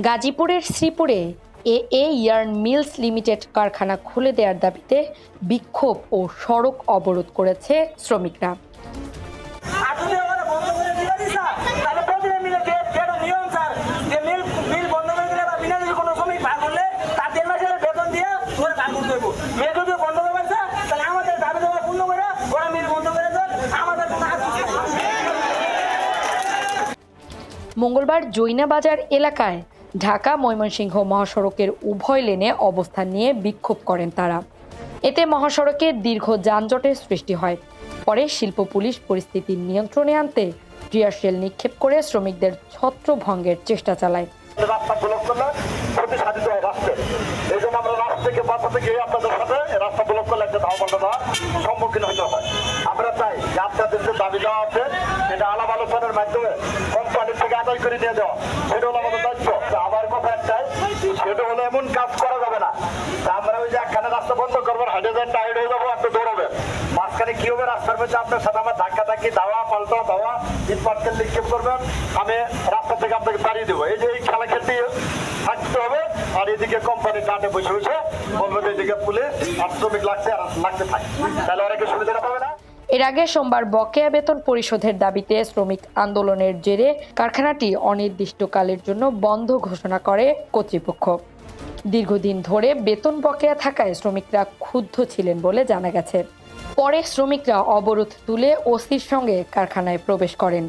গাজীপুরের শ্রীপুরে yarn mills limited কারখানা খুলে দেওয়ার দাবিতে বিক্ষোভ ও সড়ক অবরোধ করেছে শ্রমিকরা। মঙ্গলবার জৈনাবাজার এলাকায় ঢাকা ময়মনসিংহ মহাসড়কের উভয় লেনে অবস্থান নিয়ে বিক্ষোভ করেন তারা। এতে মহাসড়কে দীর্ঘ যানজটের সৃষ্টি হয়। পরে শিল্প পুলিশ পরিস্থিতি নিয়ন্ত্রণে আনতে টিয়ার শেল নিক্ষেপ করে শ্রমিকদের ছত্রভঙ্গের চেষ্টা চালায়। সম্মুখীন হতে হয়। আমরা চাই যে আপনাদের যে দাবি দেওয়া আছে সেটা আলাপ আলোচনার মাধ্যমে কোম্পানির থেকে আদায় করে নিয়ে দেওয়া, সেটা হলো আমাদের দায়িত্ব। আমার কথা একটাই, সেটা হলো এমন কাজ করা যাবে না আমরা ওই যে একখানে রাস্তা বন্ধ করবেন, হাঁটে যান, টায়ার্ড হয়ে যাবো, আপনি দৌড়াবেন, মাঝখানে কি হবে রাস্তার মধ্যে আপনার সাথে আমার ধাক্কা ধাক্কি দেওয়া পাল্টা দেওয়া, ইট পাটকেল নিক্ষেপ করবেন, আমি রাস্তা থেকে আপনাকে তাড়িয়ে দেবো। এই যে এই খেলা খেলতে থাকতে হবে। আর এদিকে কোম্পানি কাটে বসে বসে বলবে এদিকে পুলিশ আর শ্রমিক লাগছে আর লাগতে থাকে, তাহলে অনেকে সুবিধাটা পাবে না। এর আগে সোমবার বকেয়া বেতন পরিশোধের দাবিতে শ্রমিক আন্দোলনের জেরে কারখানাটি অনির্দিষ্টকালের জন্য বন্ধ ঘোষণা করে কর্তৃপক্ষ। দীর্ঘদিন ধরে বেতন বকেয়া থাকায় শ্রমিকরা ক্ষুব্ধ ছিলেন বলে জানা গেছে। পরে শ্রমিকরা অবরোধ তুলে ওসির সঙ্গে কারখানায় প্রবেশ করেন।